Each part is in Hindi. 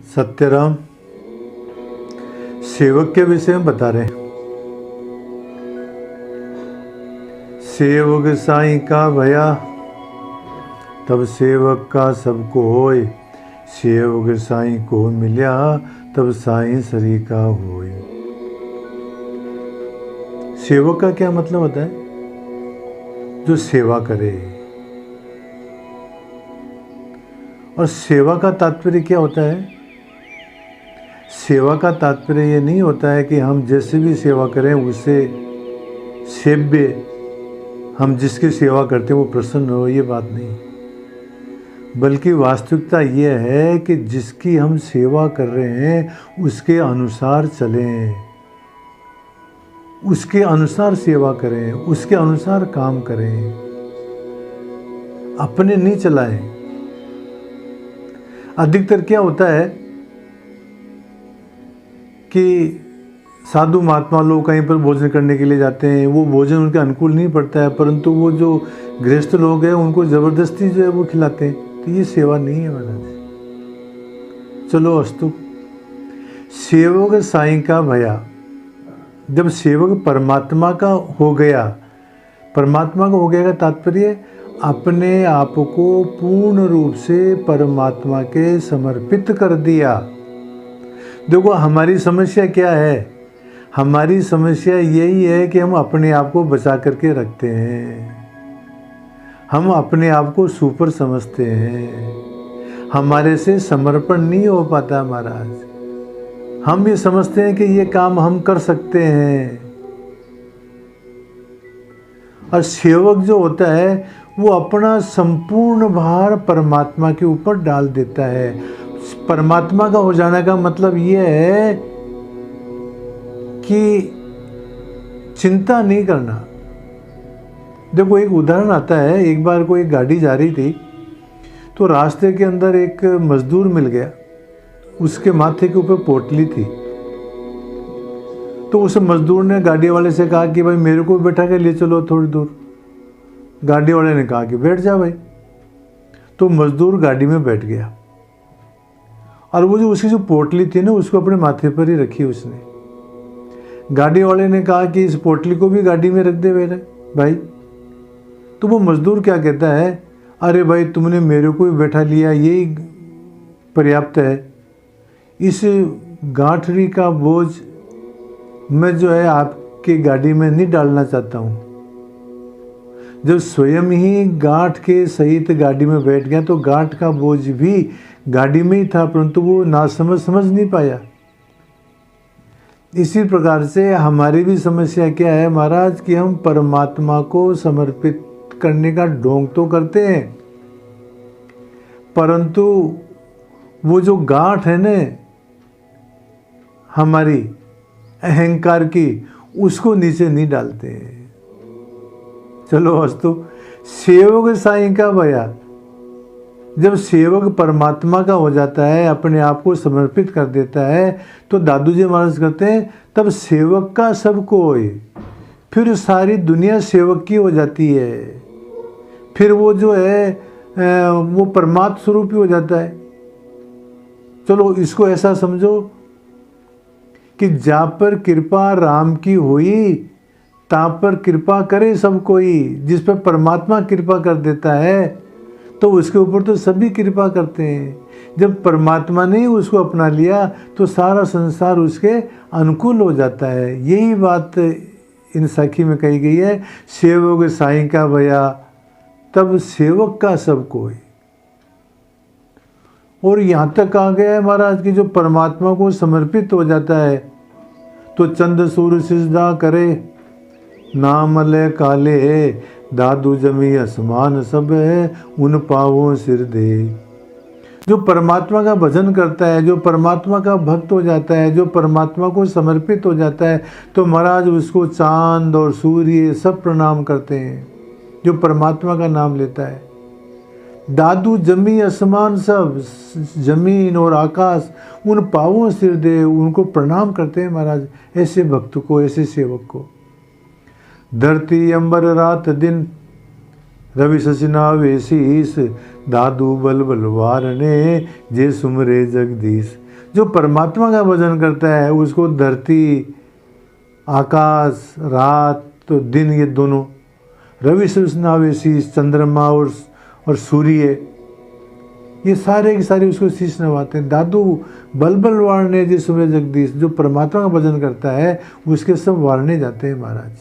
सत्यराम सेवक के विषय में बता रहे हैं। सेवक साईं का भया तब सेवक का सबको होय, सेवक साईं को मिल्या तब साईं सरी का होय। सेवक का क्या मतलब होता है? जो सेवा करे। और सेवा का तात्पर्य क्या होता है? सेवा का तात्पर्य ये नहीं होता है कि हम जैसे भी सेवा करें उससे सेव्य, हम जिसकी सेवा करते हैं वो प्रसन्न हो, ये बात नहीं। बल्कि वास्तविकता ये है कि जिसकी हम सेवा कर रहे हैं उसके अनुसार चलें, उसके अनुसार सेवा करें, उसके अनुसार काम करें, अपने नहीं चलाएं। अधिकतर क्या होता है कि साधु महात्मा लोग कहीं पर भोजन करने के लिए जाते हैं, वो भोजन उनके अनुकूल नहीं पड़ता है, परंतु वो जो गृहस्थ लोग हैं उनको ज़बरदस्ती जो है वो खिलाते हैं। तो ये सेवा नहीं है महाराज। चलो अस्तु। सेवक साईं का भया, जब सेवक परमात्मा का हो गया, परमात्मा का हो गया का तात्पर्य अपने आप को पूर्ण रूप से परमात्मा के समर्पित कर दिया। देखो हमारी समस्या क्या है? हमारी समस्या यही है कि हम अपने आप को बचा करके रखते हैं, हम अपने आप को सुपर समझते हैं, हमारे से समर्पण नहीं हो पाता महाराज। हम ये समझते हैं कि ये काम हम कर सकते हैं। और सेवक जो होता है वो अपना संपूर्ण भार परमात्मा के ऊपर डाल देता है। परमात्मा का हो जाने का मतलब ये है कि चिंता नहीं करना। देखो एक उदाहरण आता है, एक बार कोई गाड़ी जा रही थी तो रास्ते के अंदर एक मजदूर मिल गया, उसके माथे के ऊपर पोटली थी। तो उस मजदूर ने गाड़ी वाले से कहा कि भाई मेरे को बैठा के ले चलो थोड़ी दूर। गाड़ी वाले ने कहा कि बैठ जा भाई। तो मजदूर गाड़ी में बैठ गया और वो जो उसकी जो पोटली थी ना उसको अपने माथे पर ही रखी उसने। गाड़ी वाले ने कहा कि इस पोटली को भी गाड़ी में रख दे मेरे भाई। तो वो मजदूर क्या कहता है, अरे भाई तुमने मेरे को भी बैठा लिया, यही पर्याप्त है। इस गांठरी का बोझ मैं जो है आपकी गाड़ी में नहीं डालना चाहता हूँ। जब स्वयं ही गांठ के सहित गाड़ी में बैठ गया तो गांठ का बोझ भी गाड़ी में ही था, परंतु वो नासमझ समझ नहीं पाया। इसी प्रकार से हमारी भी समस्या क्या है महाराज कि हम परमात्मा को समर्पित करने का ढोंग तो करते हैं, परंतु वो जो गांठ है ना हमारी अहंकार की, उसको नीचे नहीं डालते हैं। चलो अस्तु। सेवक साईं का भया, जब सेवक परमात्मा का हो जाता है, अपने आप को समर्पित कर देता है, तो दादू जी महाराज कहते हैं तब सेवक का सबको होय। फिर सारी दुनिया सेवक की हो जाती है। फिर वो जो है वो परमात्म स्वरूप ही हो जाता है। चलो इसको ऐसा समझो कि जा पर कृपा राम की हुई ता पर कृपा करे सब कोई। जिस पर परमात्मा कृपा कर देता है तो उसके ऊपर तो सभी कृपा करते हैं। जब परमात्मा ने उसको अपना लिया तो सारा संसार उसके अनुकूल हो जाता है। यही बात इन साखी में कही गई है, सेवक साईं का भया तब सेवक का सब कोई। और यहाँ तक आ गया है महाराज कि जो परमात्मा को समर्पित हो जाता है तो चंद सूर सिजदा करे, नाम ले काले दादू जमी आसमान सब है, उन पावों सिर दे। जो परमात्मा का भजन करता है, जो परमात्मा का भक्त हो जाता है, जो परमात्मा को समर्पित हो जाता है, तो महाराज उसको चांद और सूर्य सब प्रणाम करते हैं। जो परमात्मा का नाम लेता है, दादू जमी आसमान सब, जमीन और आकाश उन पावों सिर दे, उनको प्रणाम करते हैं महाराज। ऐसे भक्त को, ऐसे सेवक को। धरती अंबर रात दिन रवि ससिनावे शीस, दादू बल बलवार ने, जे सुमरे जगदीश। जो परमात्मा का भजन करता है उसको धरती, आकाश, रात तो दिन, ये दोनों, रवि ससिनावे शीस, चंद्रमा और सूर्य, ये सारे के सारे उसको शीश नवाते हैं। दादू बल बल वारने जे सुमरे जगदीश। जो परमात्मा का भजन करता है उसके सब वारने जाते हैं महाराज।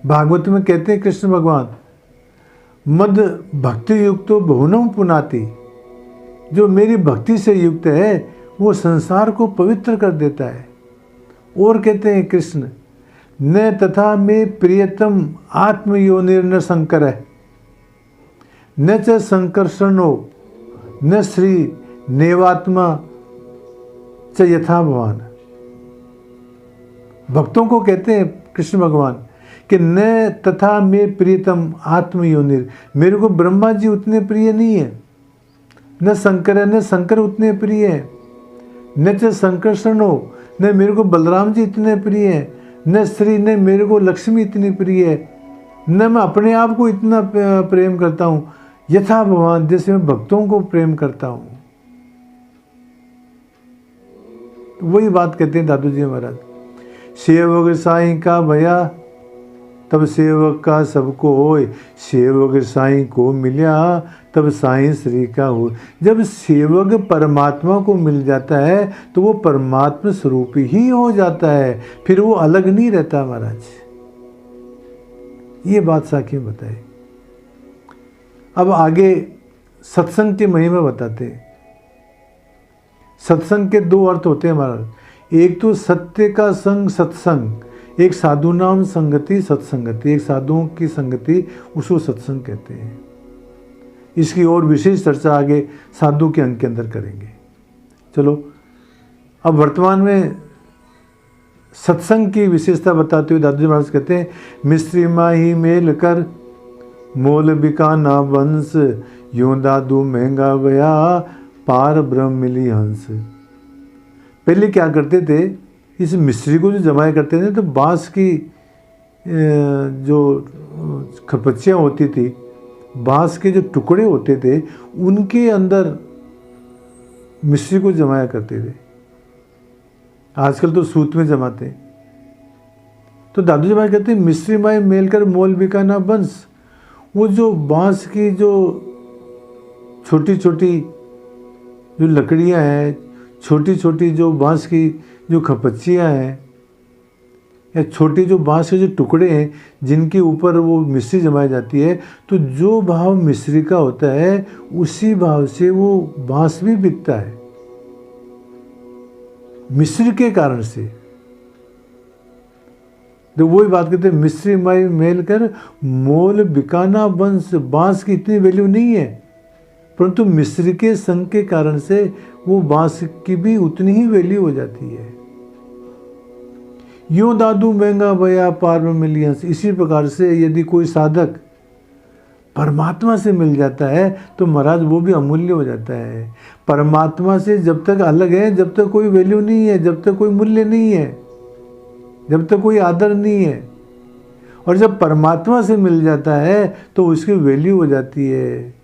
भागवत में कहते हैं कृष्ण भगवान, मद भक्ति युक्तो बहुनम पुनाति। जो मेरी भक्ति से युक्त है वो संसार को पवित्र कर देता है। और कहते हैं कृष्ण, न तथा में प्रियतम आत्मयोनिर्न शंकर है, न च संकर्षणो न श्री नेवात्मा च यथा भगवान। भक्तों को कहते हैं कृष्ण भगवान कि न तथा में प्रियतम आत्मयोनिर, मेरे को ब्रह्मा जी उतने प्रिय नहीं है, न शंकर है, न शंकर उतने प्रिय है, न च संकर्षणो, न मेरे को बलराम जी इतने प्रिय है, न श्री, न मेरे को लक्ष्मी इतनी प्रिय है, न मैं अपने आप को इतना प्रेम करता हूँ यथा भगवान, जैसे मैं भक्तों को प्रेम करता हूँ। वही बात कहते हैं दादू जी महाराज, सेवक साईं का भया तब सेवक का सबको होय, सेवक साईं को मिल्या तब साईं श्री का हो। जब सेवक परमात्मा को मिल जाता है तो वो परमात्मा स्वरूप ही हो जाता है, फिर वो अलग नहीं रहता महाराज। ये बात साखी में बताई। अब आगे सत्संग की महिमा बताते हैं। सत्संग के दो अर्थ होते हैं महाराज। एक तो सत्य का संग सत्संग, एक साधु नाम संगति सत्संगति, एक साधुओं की संगति, उसको सत्संग कहते हैं। इसकी और विशेष चर्चा आगे साधु के अंग के अंदर करेंगे। चलो अब वर्तमान में सत्संग की विशेषता बताते हुए दादू जी महाराज कहते हैं, मिस्त्री माही मेल कर मोल बिकाना वंश, यूं दादू महंगा गया पार ब्रह्म मिली हंस। पहले क्या करते थे, इस मिस्त्री को जो जमाया करते थे तो बांस की जो खपच्चियाँ होती थी, बांस के जो टुकड़े होते थे उनके अंदर मिस्त्री को जमाया करते थे। आजकल तो सूत में जमाते हैं। तो दादू जी महाराज कहते हैं, मिस्त्री माई मेल कर मोल बिकाना वंश। वो जो बांस की जो छोटी छोटी जो लकड़ियाँ हैं, छोटी छोटी जो बांस की जो खपच्चियाँ हैं, या छोटी जो बांस के जो टुकड़े हैं जिनके ऊपर वो मिस्री जमाई जाती है, तो जो भाव मिस्री का होता है उसी भाव से वो बांस भी बिकता है, मिस्री के कारण से। तो वही बात कहते हैं, मिस्री माई मेल कर मोल बिकाना वंश। बांस की इतनी वैल्यू नहीं है, परंतु मिस्री के संग के कारण से वो बांस की भी उतनी ही वैल्यू हो जाती है। यूं दादू महंगा भया पार में मिली हंस। इसी प्रकार से यदि कोई साधक परमात्मा से मिल जाता है तो महाराज वो भी अमूल्य हो जाता है। परमात्मा से जब तक अलग है, जब तक कोई वैल्यू नहीं है, जब तक कोई मूल्य नहीं है, जब तक कोई आदर नहीं है। और जब परमात्मा से मिल जाता है तो उसकी वैल्यू हो जाती है,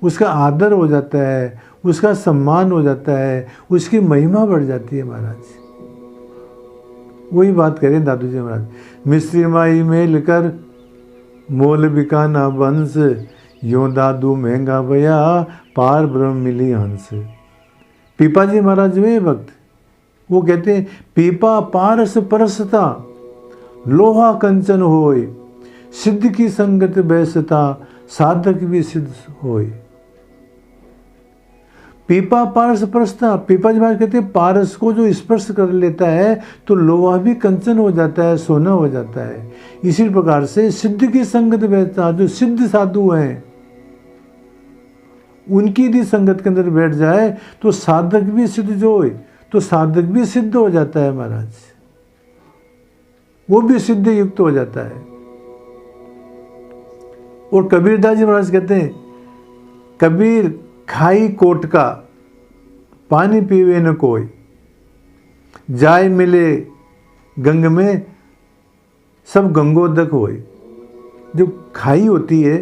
उसका आदर हो जाता है, उसका सम्मान हो जाता है, उसकी महिमा बढ़ जाती है महाराज। वही बात करें दादू जी महाराज, मिस्त्री माई मेल कर मोल बिकाना वंश, यों दादू महंगा भया पार ब्रह्म मिली हंस। पीपा जी महाराज वे भक्त, वो कहते हैं, पीपा पारस परसता लोहा कंचन होय, सिद्ध की संगत बैसता साधक भी सिद्ध होय। पीपा पारस परसता, पीपा जी महाराज कहते हैं पारस को जो स्पर्श कर लेता है तो लोहा भी कंचन हो जाता है, सोना हो जाता है। इसी प्रकार से सिद्ध की संगत बैठता, जो सिद्ध साधु हैं उनकी यदि संगत के अंदर बैठ जाए तो साधक भी सिद्ध जो होए, तो साधक भी सिद्ध हो जाता है महाराज, वो भी सिद्ध युक्त हो जाता है। और कबीरदास जी महाराज कहते हैं, कबीर खाई कोट का पानी पीवे न कोई, जाय मिले गंग में सब गंगोदक होए। जो खाई होती है,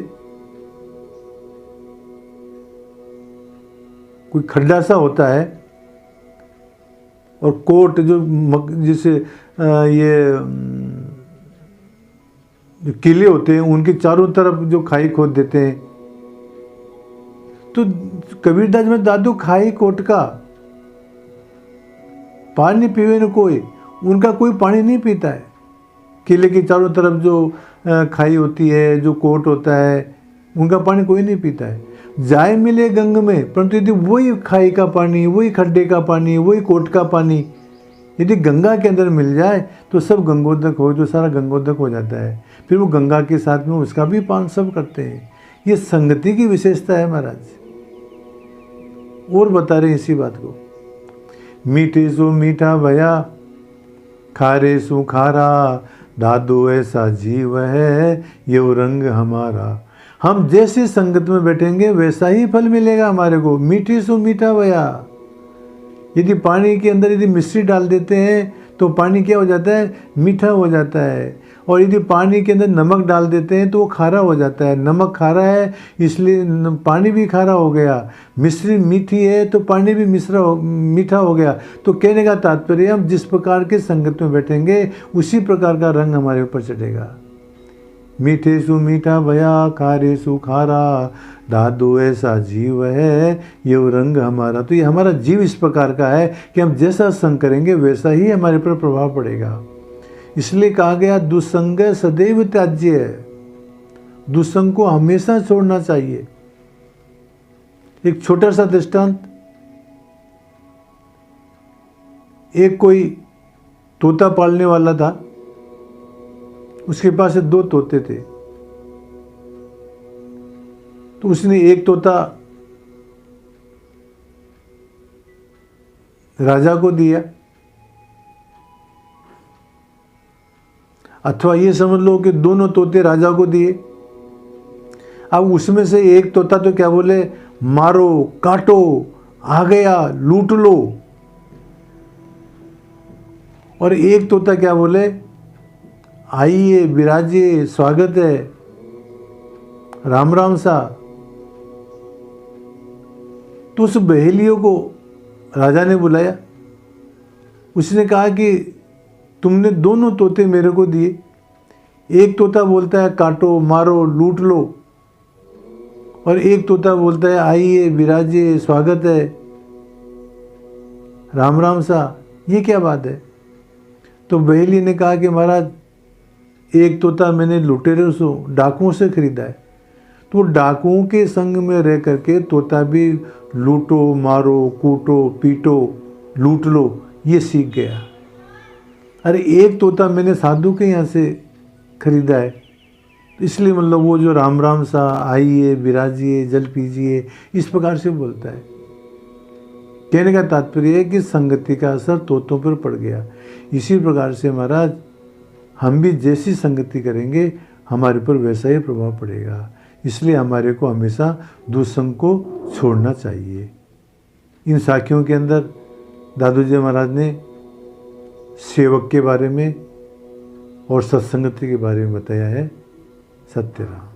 कोई खड्डा सा होता है, और कोट जो जिसे ये जो किले होते हैं उनके चारों तरफ जो खाई खोद देते हैं। तो कबीरदास में दादू खाई कोट का पानी पीवे न कोई, उनका कोई पानी नहीं पीता है। किले के चारों तरफ जो खाई होती है, जो कोट होता है, उनका पानी कोई नहीं पीता है। जाए मिले गंग में, परंतु यदि वही खाई का पानी, वही खड्डे का पानी, वही कोट का पानी यदि गंगा के अंदर मिल जाए तो सब गंगोदक हो, जो सारा गंगोदक हो जाता है। फिर वो गंगा के साथ में उसका भी पान सब करते हैं। ये संगति की विशेषता है महाराज। और बता रहे इसी बात को, मीठे सो मीठा भया, खारे सो खारा, दादू ऐसा जीव है ये रंग हमारा। हम जैसी संगत में बैठेंगे वैसा ही फल मिलेगा हमारे को। मीठी सो मीठा भया, यदि पानी के अंदर यदि मिश्री डाल देते हैं तो पानी क्या हो जाता है, मीठा हो जाता है। और यदि पानी के अंदर नमक डाल देते हैं तो वो खारा हो जाता है। नमक खारा है इसलिए पानी भी खारा हो गया, मिश्री मीठी है तो पानी भी मीठा हो गया। तो कहने का तात्पर्य, हम जिस प्रकार के संगत में बैठेंगे उसी प्रकार का रंग हमारे ऊपर चढ़ेगा। मीठे सु मीठा भया, खारे सु खारा, दादू ऐसा जीव है ये रंग हमारा। तो ये हमारा जीव इस प्रकार का है कि हम जैसा संग करेंगे वैसा ही हमारे पर प्रभाव पड़ेगा। इसलिए कहा गया दुसंग सदैव त्याज्य है, दुसंग को हमेशा छोड़ना चाहिए। एक छोटा सा दृष्टांत, एक कोई तोता पालने वाला था, उसके पास 2 तोते थे। तो उसने एक तोता राजा को दिया, अथवा ये समझ लो कि दोनों तोते राजा को दिए। अब उसमें से एक तोता तो क्या बोले, मारो काटो, आ गया लूट लो। और एक तोता क्या बोले, आइए विराजिए, स्वागत है, राम राम सा। तो उस बहेलियों को राजा ने बुलाया, उसने कहा कि तुमने दोनों तोते मेरे को दिए, एक तोता बोलता है काटो मारो लूट लो, और एक तोता बोलता है आइए विराजिए, स्वागत है, राम राम सा। ये क्या बात है? तो बहेली ने कहा कि महाराज, एक तोता मैंने लुटेरों से, डाकुओं से खरीदा है, तो डाकुओं के संग में रह करके तोता भी लूटो मारो कूटो पीटो लूट लो ये सीख गया। अरे एक तोता मैंने साधु के यहाँ से खरीदा है, इसलिए मतलब वो जो राम राम सा, आइए विराजिए, जल पीजिए, इस प्रकार से बोलता है। कहने का तात्पर्य है कि संगति का असर तोतों पर पड़ गया। इसी प्रकार से महाराज, हम भी जैसी संगति करेंगे हमारे पर वैसा ही प्रभाव पड़ेगा। इसलिए हमारे को हमेशा दुसंग को छोड़ना चाहिए। इन साखियों के अंदर दादू जी महाराज ने सेवक के बारे में और सत्संगति के बारे में बताया है। सत्यराम।